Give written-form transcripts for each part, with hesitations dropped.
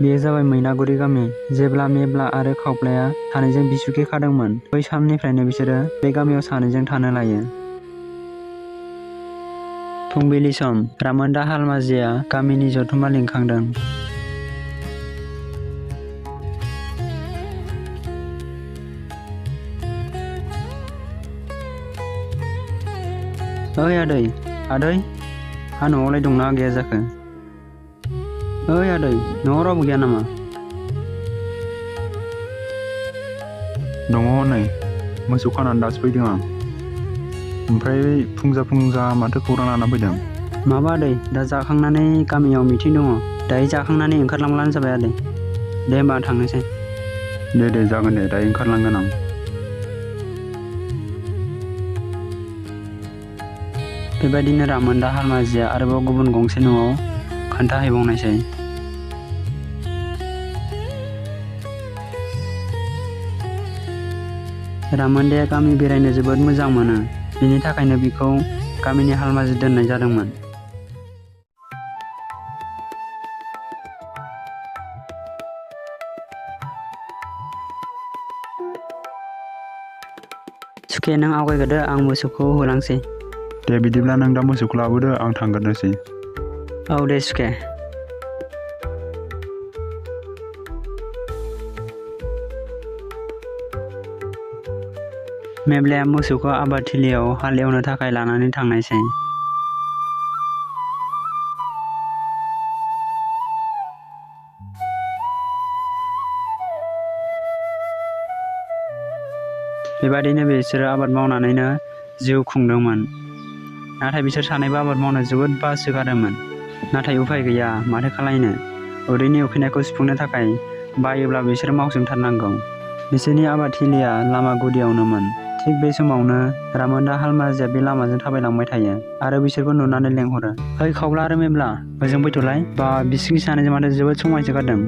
बेयो जाबाय मैनागुरि गामि। जेब्ला मेब्ला आरो खावब्लाया सानैजों बिसुखि खादोंमोन, बै साननिफ्रायनो बिसोरो बे गामियाव सानैजों थानो लायो। फुंबिलि सम, रामोनदा हालमाजिया गामिनि जथुम्मा लिंखांदों। ओइ आदै, हा न'आवलाय दंना गैया जाखो? ओइ आदै, न'आव रावबो गैया नामा? दङ नै, मोसौ खानानै दासो फैदों आं। ओमफ्राय फुंजा माथो खौरां लाना फैदों? माबा आदै, दा जाखांनानै गामियाव मिटिं दङ। दायो जाखांनानै ओंखारलांब्लानो जाबाय आदै। दे होमबा आं थांनोसै। दे जागोन दे, दायो ओंखारलांगोन आं। बेबायदिनो रामोनदा हालमाजिया आरोबाव गुबुन गंसे न'आव खोन्थाहैबावनायसै। रामोनदाया गामि बेरायनो जोबोद मोजां मोनो, बिनि थाखायनो बिखौ गामिनि हालमाजि दोननाय जादोंमोन। सुखे, नों आवगायग्रोदो, आं मोसौखौ होलांसै। दे बिदिब्ला नों दा मोसौखौ लाबोदो, आं थांग्रोनोसै। औ दे सुखे। मेब्लाया मोसौखौ आबादथिलियाव हाल एवनो थाखाय लानानै थांनायसै। बेबादिनो बिसोरो आबाद मावनानैनो जिउ खुंदोंमोन। नाथाय बिसोर सानैबो आबाद मावनो जोबोद बासोगारोमोन। नाथाय उफाय गैया, माथो खालायनो। उदैनि उखैनायखौ सुफुंनो थाखाय बायोब्ला बिसोर मावसोमथारनांगौ। बिसोरनि आबादथिलिया लामा गुदियावनोमोन। थिग बे समावनो रामोनदा हालमाजिया बे लामाजों थाबायलांबाय थायो आरो बिसोरखौ नुनानै लेंहरो। ओइ खावब्ला आरो मेब्ला, ओजों फैथ'लाय। बा बिसिगि सानैजों माथो जोबोद समायसोगारदों।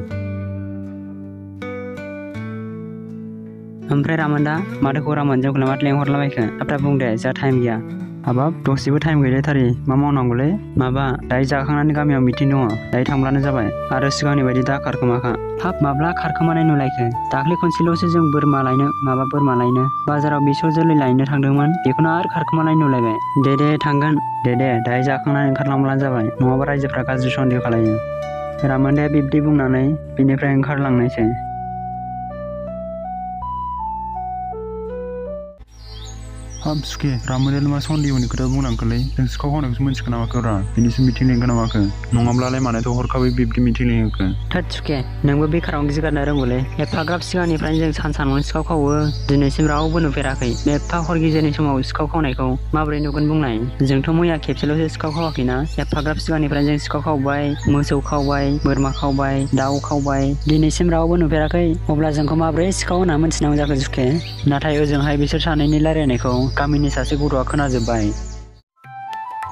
ओमफ्राय रामोनदा, माथो खौरांमोन? जोंखौलाय माथो लेंहरलाबायखो? थाब थाब बुं दे, जोंहा टाइम गैया। हाबाब, दसेबो टाइम गैलायथारि। मा मावनांगौलै? माबा, दायो जाखांनानै गामियाव मिटिं दङ, दायो थांब्लानो जाबाय। आरो सिगांनि बायदि दा खारखोमाखा। हाब, माब्ला खारखोमानाय नुलायखो? दाख्लै खनसेल'सो जों बोरमा लायनो बाजाराव बिसौ जोलै लायनो थांदोंमोन, बेखौनो आरो खारखोमानाय नुलायबाय। दे थांगोन। दे दायो जाखांनानै ओंखारलांब्लानो जाबाय, नङाबा रायजोफ्रा गाज्रि सन्देह खालायो। रामोनदाया बिब्दि बुंनानै बिनिफ्राय ओंखारलांनायसै। हाब सुखे, रामोनदायालाय मा सन्देहनि खोथा बुंनांगौलै? जों सिखाव खावनायखौसो मिथिखो ना माखो रा? बिनिसो मिटिं लिंखो ना माखो? नङाब्लालाय मानोथो हरखाबै बिब्दि मिटिं लिंहोखो? थोद सुखे, नोंबो बेखारावनो गिगारनो रोंगौलै। एफाग्राब सिगांनिफ्रायनो जों सानावनो सिखाव खावो, दिनैसिम रावबो नुफेराखै। एफा हर गेजेरनि समाव सिखाव खावनायखौ माबोरै नुगोन बुंनाय? जोंथ' मैया खेबसेल'सो सिखाव खावाखैना। एफाग्राब सिगांनिफ्रायनो जों सिखाव खावबाय, मोसौ खावबाय, बोरमा खावबाय, दाउ खावबाय, दिनैसिम रावबो नुफेराखै। अब्ला जोंखौ माबोरै सिखाव होनना मोनथिनांगौ जाखो सुखे? नाथाय ओजोंहाय बिसोर सानैनि रायलायनायखौ गामिनि सासे गथ'आ खोनाजोब्बाय।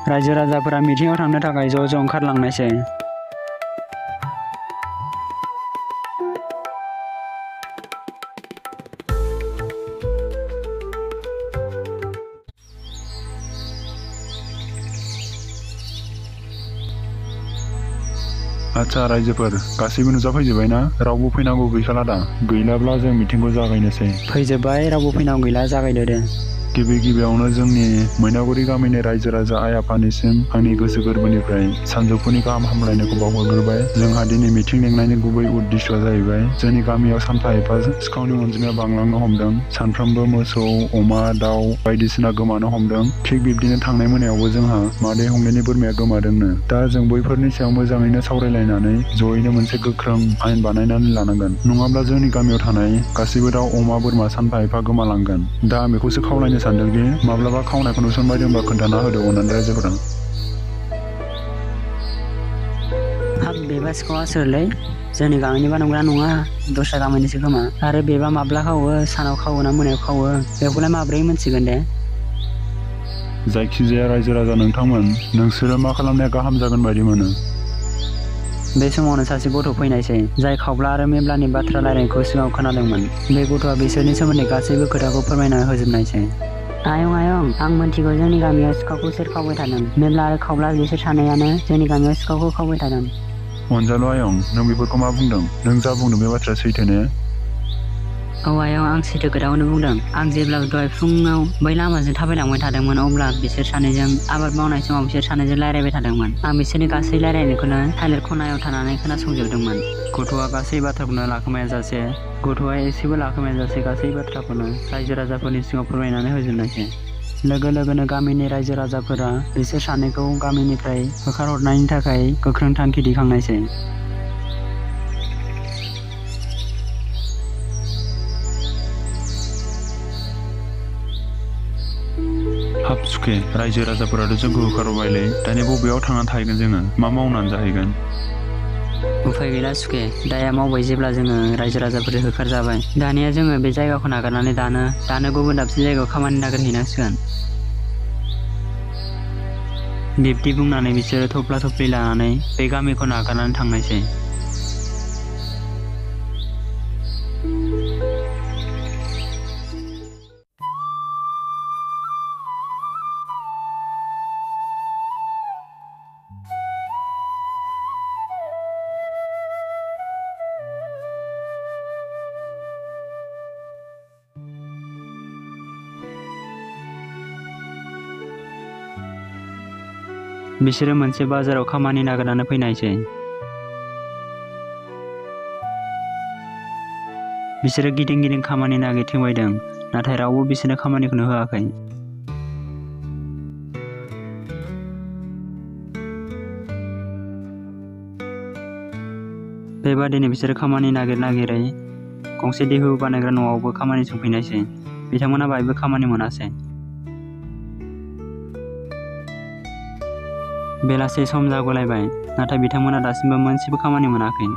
रायजो राजाफोरा मिटिंआव थांनो थाखाय ज' ओंखारलांनायसै। आच्छा रायजोफोर, गासैबो नुजाफैजोब्बाय ना? रावबो फैनांगौ गैखाला दा? गैलाब्ला जों मिटिंखौ जागायनोसै। फैजोब्बाय, रावबो फैनांगौ गैला, जागायदो दे। गिबियावनो जोंनि मैनागुरि गामिनि रायजो राजा आइ आफानिसिम आंनि गोसो गोरबोनिफ्राय सानजौफुनि गाहाम हामलायनायखौ बावहरग्रोबाय। जोंहा दिनै मिटिं लिंनायनि गुबै उद्देश्यआ जाहैबाय, जोंनि गामियाव सानफा एफा सिखावनि अनजिमाया बांलांनो हमदों। सानफ्रोमबो मोसौ, अमा, दाउ बायदिसिना गोमानो हमदों। थिग बिब्दिनो थांनाय मोनायावबो जोंहा मादै हंलेनि बोरमाया गोमादोंनो। दा जों बैफोरनि सायाव मोजाङैनो सावरायलायनानै जयैनो मोनसे गोख्रों आयेन बानायनानै लानांगोन। नङाब्ला जोंनि गामियाव थानाय गासैबो दाउ, अमा, बोरमा सानफा एफा गोमालांगोन। दा आं बेखौसो खावलायनो सानदोंदि माब्लाबा खावनायखौ नुसनबायदोंबा खोन्थाना होदो अननानै रायजोफोरा। हाब, बेबा सिखावा सोरलै? जोंनि गामिनिबा नंगौना नङा? दस्रा गामिनिसो खोमा। आरो बेबा माब्ला खावो? सानाव खावो ना मोनायाव खावो? बेखौलाय माब्रै मोनथिगोन दे? जायखिजाया रायजो राजा नोंथांमोन, नोंसोरो मा खालामनाया गाहाम जागोन बायदि मोनो? बे समावनो सासे गथ' फैनायसै, जाय खावब्ला आरो मेब्लानि बाथ्रा रायलायनायखौ सिगाङाव खोनादोंमोन। बे गथ'आ बिसोरनि सोमोन्दै गासैबो खोथाखौ फोरमायना होजोबनायसै। आयं, आं मोनथिगौ जोंनि गामियाव सिखावखौ सोर खावबाय थादों। मेब्ला आरो खावब्ला बिसोर सानैयानो जोंनि गामियाव सिखावखौ खावबाय थादों। अनजालु आयं, नों बेफोरखौ मा बुंदों? नों जा बुंदों बे बाथ्राया सैथो ने? औ आयं, आं सैथो खोथाखौनो बुंदों। आं जेब्ला दहाय फुङाव बै लामाजों थाबायलांबाय थादोंमोन अब्ला बिसोर सानैजों आबाद मावनाय समाव बिसोर सानैजों रायलायबाय थादोंमोन। आं बिसोरनि गासै रायलायनायखौनो थालिर खनायाव थानानै खोनासंजोबदोंमोन। गथ'आ गासै बाथ्राखौनो गथ'आ एसेबो लाखोमायाजासे गासै बाथ्राखौनो रायजो राजाफोरनि सिगाङाव फोरमायनानै होजोबनायसै। लोगो लोगोनो गामिनि रायजो राजाफोरा बिसोर सानैखौ गामिनिफ्राय होखारहरनायनि थाखाय गोख्रों थांखि दैखांनायसै। हाब सुखे, रायजो राजाफोराथ' जोंखौ होखारबायलै। दानिया बबेयाव थांनानै थाहैगोन जोङो? मा मावनानै जाहैगोन? उफाय गैला सुखे, दाया मावबाय जेब्ला जोङो रायजो राजाफोरजों होखारजाबाय। दानिया जोङो बे जायगाखौ नागारनानै दानो गुबुन दाबसे जायगायाव खामानि नागिरहैनांसिगोन। बिब्दि बुंनानै बिसोरो थफ्ला थफ्लि लानानै बे गामिखौ नागारनानै थांनायसै। बिसोरो मोनसे बाजाराव खामानि नागिरनानै फैनायसै। बिसोरो गिदिं गिदिं खामानि नागिरथिंबायदों, नाथाय रावबो बिसोरनो खामानिखौनो होआखै। बेबादिनो बिसोरो खामानि नागिरै गंसे दैहु बानायग्रा न'आवबो खामानि सोंफैनायसै। बिथांमोना बाहायबो खामानि मोनासै। बेलासे सम जागलायबाय, नाथाय बिथांमोना दासिमबो मोनसेबो खामानि मोनाखै।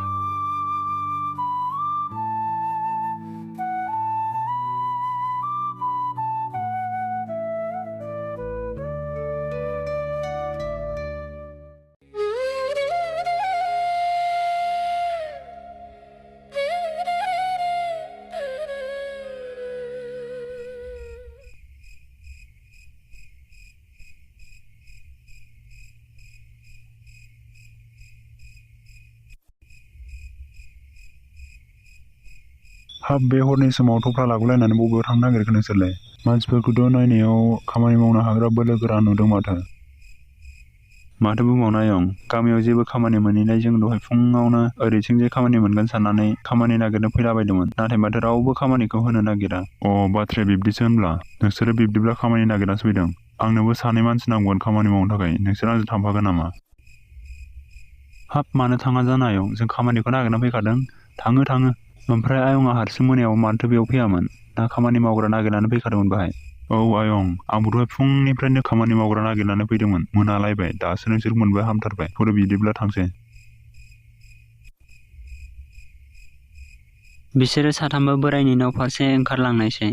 हाब, बे हरनि समाव थफ्ला लाଗୁलायनानै बबेयाव थांनो नागिरखो नोंसोरलाय? मानसिफोरखौथ' नायनायाव खामानि मावनो हाग्रा बोलो गोरा नुदों माथो बुंबावनो आयं, गामियाव जेबो खामानि मोनैलाय जों दहाय फुङावनो ओरैथिंजाय खामानि मोनगोन साननानै खामानि नागिरनो फैलाबायदोंमोन, नाथाय माथो रावबो खामानिखौ होनो नागिरा। बाथ्राया बिब्दिसो होनब्ला? नोंसोरो बिब्दिब्ला खामानि नागिरनासो फैदों। आंनोबो सानै मानसि नांगौमोन खामानि मावनो थाखाय। नोंसोर आंजों थांफागोन नामा? हाब, मानो थाङा जानो आयं, जों खामानिखौ नागिरना फैखादों। थाङो। ओमफ्राय आयंआ हारसिं मोनायाव मानोथो बेयाव फैयामोन? ना खामानि मावग्रा नागिरनानै फैखादोंमोन बाहाय? औ आयं, आंबो दहाय फुंनिफ्रायनो खामानि मावग्रा नागिरनानै फैदोंमोन। मोनालायबाय, दासो नोंसोर मोनबाय, हामथारबाय। थौदो बिदिब्ला थांसै। बिसोरो साथामबो बोरायनि न' फारसे ओंखारलांनायसै।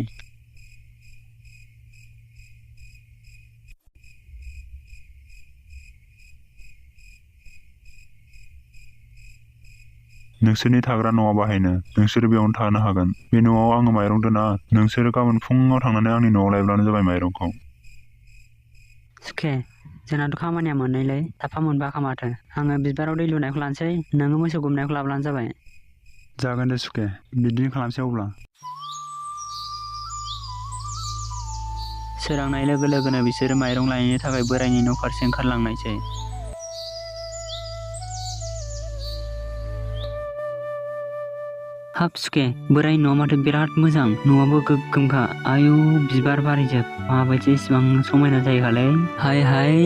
नोंसोरनि थाग्रा न'आ बाहायनो, नोंसोरो बेयावनो थानो हागोन। बे न'आव आङो माइरं दोना, नोंसोरो गाबोन फुङाव थांनानै आंनि न'आव लायब्लानो जाबाय माइरंखौ। सुखे, जोंनाथ' खामानिया मोननैलै, थाफा मोनबा माथो। आङो बिबाराव दै लुनायखौ लानोसै, नोङो मोसौ गुमनायखौ लाब्लानो जाबाय। जागोन दे सुखे, बिदिनो खालामसै अब्ला। सोरांनाय लोगो लोगोनो बिसोरो माइरं लायनो थाखाय बोरायनि न' फारसे ओंखारलांनायसै। हाब सुखे, बोरायनि न'आ माथो बिराद मोजां, न'आबो गोग्गोमखा। आयु, बिबार बारिजोब, माबायदि इसिबां समायना जायगालै। हाय।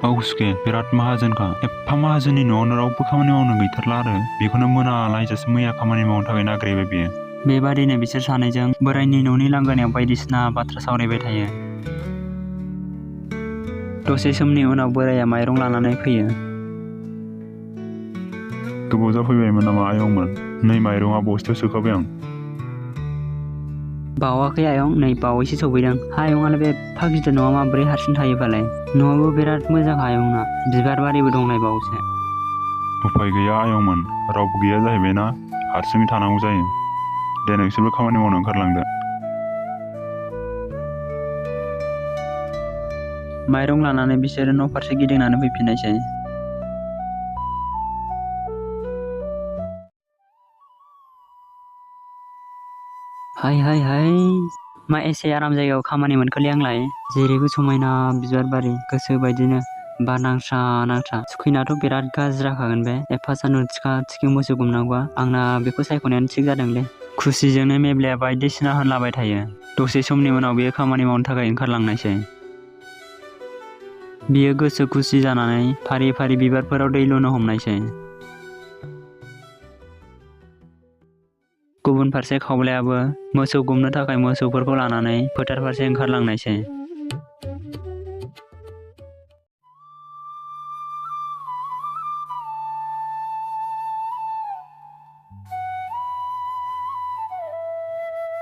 औ सुखे, बिराद माहाजोनखा। एफा माहाजोननि न'आवनो रावबो खामानि मावनो गैथारला आरो। बेखौनो मोनालायजासे मैया खामानि मावनो थाखाय नागिरबाय बियो। बेबादिनो बिसोर सानैजों बोरायनि न'नि लांगोनायाव बायदिसिना बाथ्रा सावरायबाय थायो। दसे समनि उनाव बोराया माइरं लानानै फैयो। गोबाव जाफैबायमोन नामा आयंमोन? नै माइरंआ बस्थायाव सोखाबाय आं। बावाखै आयं, नै बावैसो सफैदों। आयंआलाय बे एफा गिदिर न'आव माबोरै हारसिं थायोफालाय? न'आबो बिराद मोजां आयंना, बिबार बारिबो दंलायबावोसो। उफाय गैया आयंमोन, रावबो गैया जाहैबायना, हारसिङै थानांगौ जायो। दे नोंसोरबो खामानि मावनो ओंखारलांदो। माइरं लानानै बिसोरो न' फारसे गिदिंनानै फैफिननायसै। हाय मा एसे आराम जायगायाव खामानि मोनखोलै आंलाय। जेरैबो समायना बिबार बारि गोसो बायदिनो बार नांथा सुखैनाथ' बिराद गाज्रि जाखागोन बे। एफा सान्दुं थिखा थिखि मोसौ गुमनांगौआ आंना बेखौ सायख'नायानो थिग जादोंलै। खुसिजोंनो मेब्लाया बायदिसिना होनलाबाय थायो। दसे समनि उनाव बियो खामानि मावनो थाखाय ओंखारलांनायसै। बियो गोसो खुसि जानानै फारि फारि बिबारफोराव दै लुनो हमनायसै। गुबुन फारसे खावलायाबो मोसौ गुमनो थाखाय मोसौफोरखौ लानानै फोथार फारसे ओंखारलांनायसै।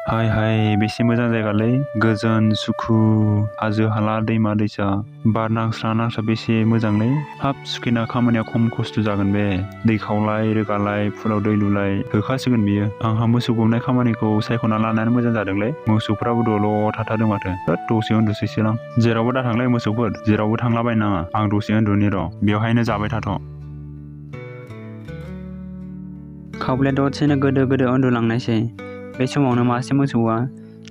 हाय बेसे मोजां जायगालै, गोजोन सुखु हाजो हाला दैमा दैसा बार नांस्रा बेसे मोजांलै। हाब सुखैना खामानिया खम खस्थ' जागोन बे। दै खावलाय रोगालाय फुलाव दै लुलाय होखासिगोन बियो। आंहा मोसौ गुमनाय खामानिखौ सायख'ना लानायानो मोजां जादोंलै। मोसौफ्राबो दल' थाथारदों माथो। दसे उन्दुसैसो आं। जेरावबो दाथांलाय मोसौफोर, जेरावबो थांलाबायनो नाङा। आं दसे उन्दुनि र', बेवहायनो जाबाय थाथ'। खावलाया दसेनो गोदो उन्दुलांनायसै। बे समावनो मासे मोसौआ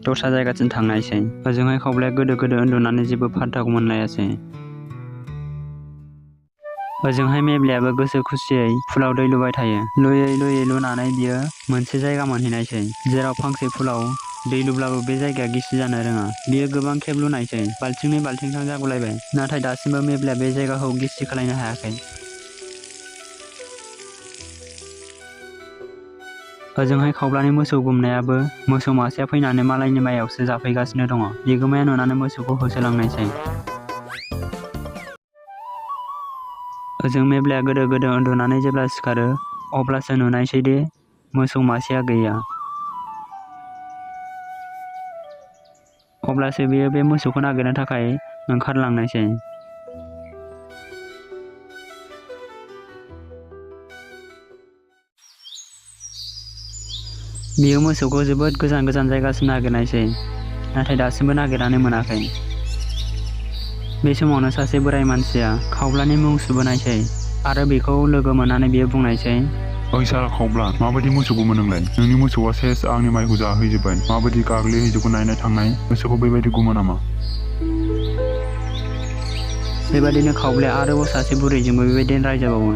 दस्रा जायगाथिं थांनायसै। ओजोंहाय खावलाया गोदो उन्दुनानै जेबो फात्ताखौ मोनलायासै। ओजोंहाय मेब्लायाबो गोसो खुसियै फुलाव दै लुबाय थायो। लुयै लुनानै बियो मोनसे जायगा मोनहैनायसै जेराव फांसे फुलाव दै लुब्लाबो बे जायगाया गिसि जानो रोङा। बियो गोबां खेब लुनायसै, बाल्थिंनै बाल्थिंथाम जागुलायबाय, नाथाय दासिमबो मेब्लाया बे जायगाखौ गिसि खालायनो हायाखै। ओजोंहाय खावलानि मोसौ गुमनायाबो मोसौ मासेया फैनानै मालायनि माइयावसो जाफैगासिनो दङ। बिगोमाया नुनानै मोसौखौ होसोलांनायसै। ओजों मेब्लाया गोदो उन्दुनानै जेब्ला सिखारो अब्लासो नुनायसैदि मोसौ मासेया गैया। अब्लासो बियो बे मोसौखौ नागिरनो थाखाय ओंखारलांनायसै। बियो मोसौखौ जोबोद गोजान जायगासिम नागिरनायसै, नाथाय दासिमबो नागिरनानै मोनाखै। बे समावनो सासे बोराय मानसिया खावलानि मुं सुबोनायसै आरो बेखौ लोगो मोननानै बियो बुंनायसै, ओइ साला खावब्ला, माबायदि मोसौ गुमो नोंलाय? नोंनि मोसौआ सेस आंनि माइखौ जाहैजोब्बाय। माबायदि गाग्लिहैजोबखो नायनाय थांनाय, मोसौखौ बेबायदि गुमो नामा? बेबादिनो खावलाया आरोबाव सासे बुरैजोंबो बेबायदिनो रायजाबावो।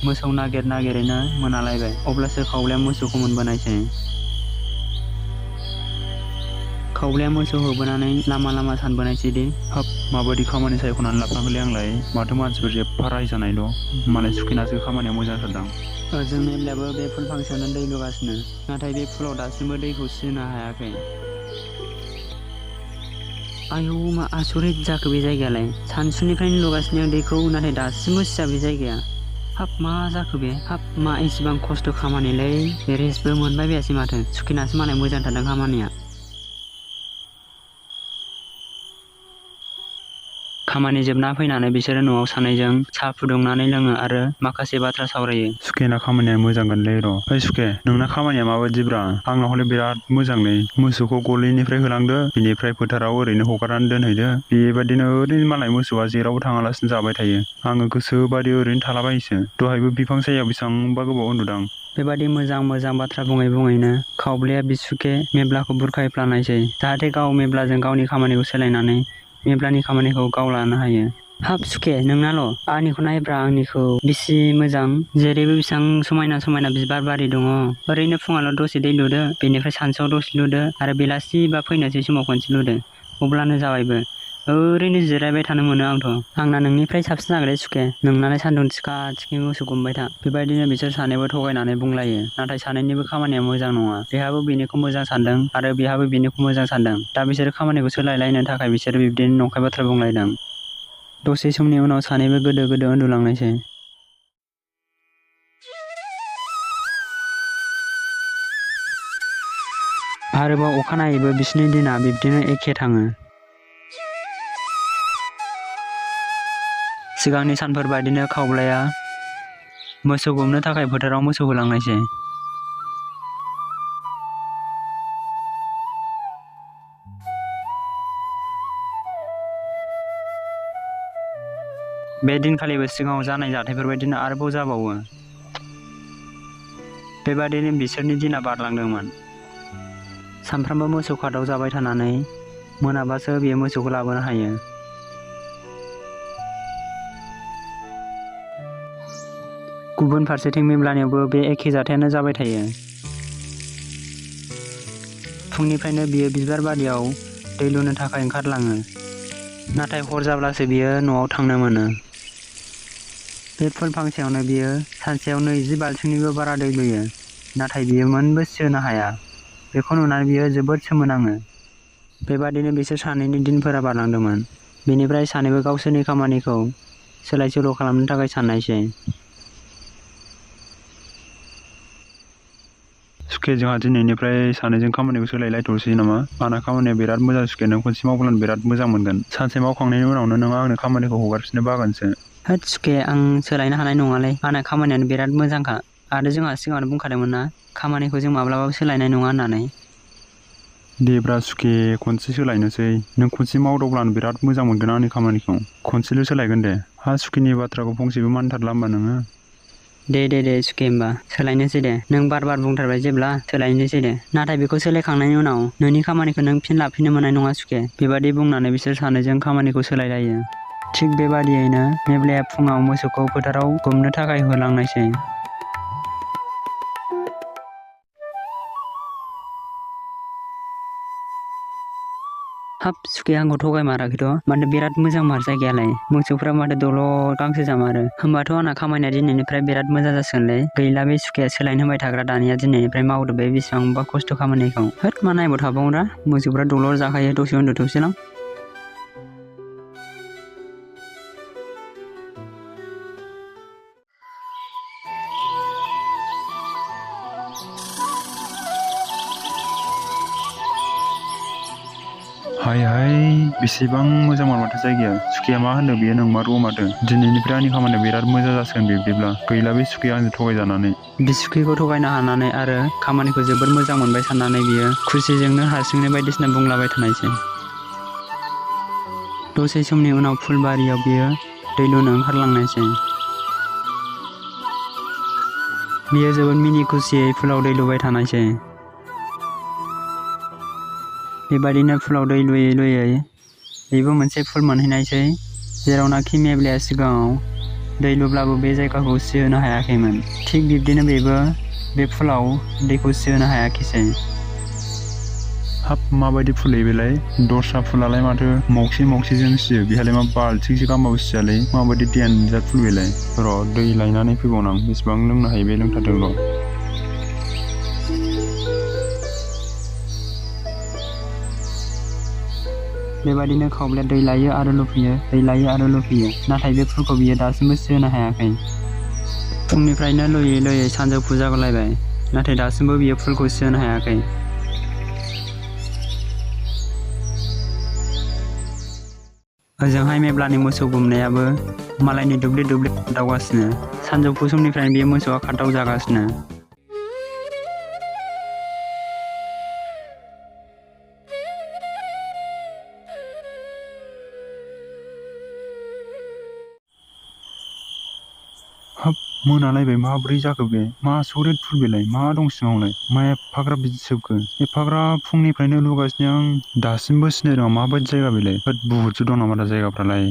मोसौ नागिरैनो मोनालायबाय। अब्लासो खावलाया मोसौखौ मोनबोनायसै। खावलाया मोसौ होबोनानै लामा सानबोनायसैदि, हाब माबायदि खामानि सायख'नानै लाफ्लांगोलै आंलाय। माथो मानसिफोर एफा रायजानाय दं, मालाय सुखैनासो खामानिया मोजां जादों। ओजों मेब्लायाबो बे फुल फांसेयावनो दै लुगासिनो, नाथाय बे फुलाव दासिमबो दैखौ सिनो हायाखै। आयौ मा आसरित जाखो बे जायगायालाय। सानसुनिफ्रायनो लुगासिनो दैखौ, नाथाय दासिमबो सिया बे जायगाया। हाब मा जाखो बे, हाब मा इसेबां खस्थ' खामानिलै। रेस्टबो मोनबाय बायासै माथो, सुखैनासो मालाय मोजां थादों खामानिया। खामानि जोबना फैनानै बिसोरो न'आव सानैजों साहा फुदुंनानै लोङो आरो माखासे बाथ्रा सावरायो। सुखेना खामानिया मोजांगोनलै र'। ओइ सुखे, नोंना खामानिया माबायदिब्रा? आंना हले बिराद मोजांलै। मोसौखौ गलिनिफ्राय होलांदो, बिनिफ्राय फोथाराव ओरैनो हगारनानै दोनहैदो। बेबायदिनो ओरैनो मालाय मोसौआ जेरावबो थाङालासिनो जाबाय थायो। आङो गोसोबादि ओरैनो थालाबायोसो। दहायबो बिफां सायाव बेसेबांबा गोबाव उन्दुदां। बेबादि मोजां बाथ्रा बुङैनो खावलाया बिसुखे मेब्लाखौ बुरखायफ्लानायसै, जाहाथे गाव मेब्लाजों गावनि खामानिखौ सोलायनानै मेब्लानि खामानिखौ गाव लानो हायो। हाब सुखे, नोंनाल'? आंनिखौ नायब्रा, आंनिखौ बेसे मोजां। जेरैबो बेसेबां समायना बिबार बारि दङ। ओरैनो फुङावल' दसे दै लुदो, बेनिफ्राय सानसुआव दसे लुदो आरो बेलासि बा फैनोसै समाव खनसे लुदो, अब्लानो जाबायबो। ओरैनो जिरायबाय थानो मोनो आंथ'। आंना नोंनिफ्राय साबसिन जागोनलै सुखे। नोंनालाय सान्दुं थिखा थिखि मोसौ गुमबाय था। बेबायदिनो बिसोर सानैबो थगायनानै बुंलायो, नाथाय सानैनिबो खामानिया मोजां नङा। बेहाबो बेनिखौ मोजां सानदों आरो बेहाबो बेनिखौ मोजां सानदों। दा बिसोरो खामानिखौ सोलायलायनो थाखाय बिसोरो बिब्दिनो नंखाय बाथ्रा बुंलायदों। दसे समनि उनाव सानैबो गोदो उन्दुलांनायसै। आरोबाव अखानायैबो बिसोरनि दिना बिब्दिनो एखे थाङो। सिगांनि सानफोर बायदिनो खावलाया मोसौ गुमनो थाखाय फोथाराव मोसौ होलांनायसै। बे दिनखालिबो सिगाङाव जानाय जाथायफोर बायदिनो आरोबाव जाबावो। बेबादिनो बिसोरनि दिना बारलांदोंमोन। सानफ्रामबो मोसौ खादाव जाबाय थानानै मोनाबासो बियो मोसौखौ लाबोनो हायो। गुबुन फारसेथिं मेब्लानियावबो बे एखे जाथायानो जाबाय थायो। फुंनिफ्रायनो बियो बिबार बारियाव दै लुनो थाखाय ओंखारलाङो, नाथाय हर जाब्लासो बियो न'आव थांनो मोनो। बे फुल फांसेयावनो बियो सानसेयाव 20 बाल्थिंनिबो बारा दै लुयो, नाथाय बियो मोनबो सोनो हाया। बेखौ नुनानै बियो जोबोद सोमोनाङो। बेबादिनो बिसोर सानैनि दिनफोरा बारलांदोंमोन। बेनिफ्राय सानैबो गावसोरनि खामानिखौ सोलाय सोल' खालामनो थाखाय साननायसै। सुखे, जोंहा दिनैनिफ्राय सानैजों खामानिखौ सोलायलायथ'सै नामा? आंना खामानिया बिराद मोजां सुखे, नों खनसे मावब्लानो बिराद मोजां मोनगोन। सानसे मावखांनायनि उनावनो नों आंनो खामानिखौ हगारफिननो बागोनसो। होद सुखे, आं सोलायनो हानाय नङालै। आंना खामानियानो बिराद मोजांखा। आरो जोंहा सिगाङावनो बुंखादोंमोन ना, खामानिखौ जों माब्लाबाबो सोलायनाय नङा होननानै। देब्रा सुखे, खनसे सोलायनोसै। नों खनसे मावदावब्लानो बिराद मोजां मोनगोन आंनि खामानिखौ। खनसेल' सोलायगोन दे। हा, सुखेनि बाथ्राखौ फंसेबो मानिथारला होमबा नोङो? दे सुखे, होमबा सोलायनोसै दे। नों बार बुंथारबाय जेब्ला, सोलायनोसै दे। नाथाय बेखौ सोलायखांनायनि उनाव नोंनि खामानिखौ नों फिन लाफिननो मोननाय नङा सुखे। बेबादि बुंनानै बिसोर सानैजों खामानिखौ सोलायलायो। थिग बेबादियैनो मेब्लाया फुङाव मोसौखौ फोथाराव गुमनो थाखाय होलांनायसै। हाब सुखे, आंखौ थगायमाराखैथ'? माथो बिराद मोजां मार जायगायालाय। मोसौफ्रा माथो दलद गांसो जामारो। होमबाथ' आंना खामानिया दिनैनिफ्राय बिराद मोजां जासिगोनलै। गैला बे सुखेया सोलायनो होबाय थाग्रा, दानिया दिनैनिफ्राय मावदो बे बेसेबांबा खस्थ' खामानिखौ। होद, मा नायबाय थाबावोरा, मोसौफ्रा दलद जाखायो, दसे उन्दुथोंसैलां। हाय, बेसेबां मोजां माथो जायगाया। सुखेया मा होनदों, बेयो नंमारगौ माथो। दिनैनिफ्राय आंनि खामानिया बिराद मोजां जासिगोन बिब्दिब्ला। गैला बे सुखेया आंजों थगायजानानै। बिसुखेखौ थगायनो हानानै आरो खामानिखौ जोबोद मोजां मोनबाय साननानै बियो खुसिजोंनो हारसिंनो बायदिसिना बुंलाबाय थानायसै। दसे समनि उनाव फुलबारियाव बियो दै लुनो ओंखारलांनायसै। बियो जोबोद मिनि खुसियै फुलाव दै लुबाय थानायसै। बेबादिनो फुलाव दै लुयै बेबो मोनसे फुल मोनहैनायसै, जेरावनाखि मेब्लाया सिगाङाव दै लुब्लाबो बे जायगाखौ सिहोनो हायाखैमोन। थिग बिब्दिनो बेबो बे फुलाव दैखौ सिहोनो हायाखिसै। हाब, माबायदि फुलै बेलाय? दस्रा फुलालाय माथो मगसे सियो, बेहालाय मा बाल्थिंसे गाहामबाबो सियालै। माबायदि देन्जार फुल बेलाय। र', दै लायनानै फैबावनां। बेसेबां लोंनो हायो बे लोंथारदों र'। बेबादिनो खावब्लाया दै लायो आरो लुफैयो, नाथाय बे फुलखौ बियो दासिमबो सिहोनो हायाखै। फुंनिफ्रायनो लुयै सानजौफु जागलायबाय, नाथाय दासिमबो बियो फुलखौ सिहोनो हायाखै। ओजोंहाय मेब्लानि मोसौ गुमनायाबो मालायनि दुब्लि दावगासिनो। सानजौफु समनिफ्रायनो बियो मोसौआ खारदाव जागासिनो। हाब, मोनालायबाय, माब्रै जाखो बे? मा सरिद फुल बेलाय? मा दं सिङावलाय? मा एफाग्राब बिदि सोबखो? एफाग्राब फुंनिफ्रायनो लुगासिनो आं, दासिमबो सिनाय रोङा माबायदि जायगा बेलाय। होद, बुहुदसो दं नामा दा जायगाफ्रालाय।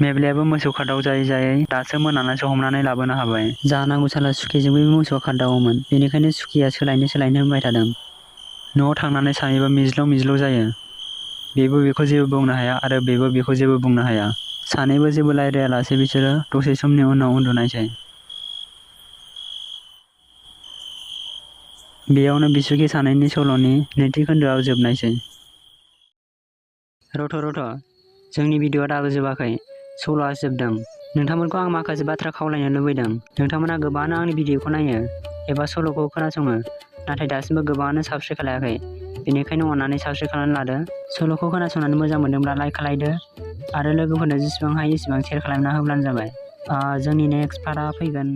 मेब्लायाबो मोसौ खादाव जायै दासो मोनानासो हमनानै लाबोनो हाबाय। जानांगौ साला सुखेजोंबो बे मोसौआ खारदावोमोन, बेनिखायनो सुखेया सोलायनो होनबाय थादों। न'आव थांनानै सानैबो मिज्लाव जायो। बेबो बेखौ जेबो बुंनो हाया आरो बेबो बेखौ जेबो बुंनो हाया। सानैबो जेबो रायज्लायालासे बिसोरो दसे समनि उनाव उन्दुनायसै। बेयावनो बिसुखे सानैनि सल'नि नैथि खोन्दोआव जोबनायसै। रथ', जोंनि भिडिअ'आ दाबो जोबाखै, सल'आ जोबदों। नोंथांमोनखौ आं माखासे बाथ्रा खावलायनो लुबैदों। नोंथांमोना गोबाङानो आंनि भिडिअ'खौ नायो एबा सल'खौ खोनासङो, नाथाय दासिमबो गोबाङानो साबस्क्राइब खालायाखै। बेनिखायनो अननानै साबस्क्राइब खालामनानै लादो। सल'खौ खोनासंनानै मोजां मोनदोंब्ला लाइक खालायदो आरो लोगोफोरनो जेसेबां हायो एसेबां शेयार खालामना होब्लानो जाबाय। जोंनि नेक्स्ट पार्टआ फैगोन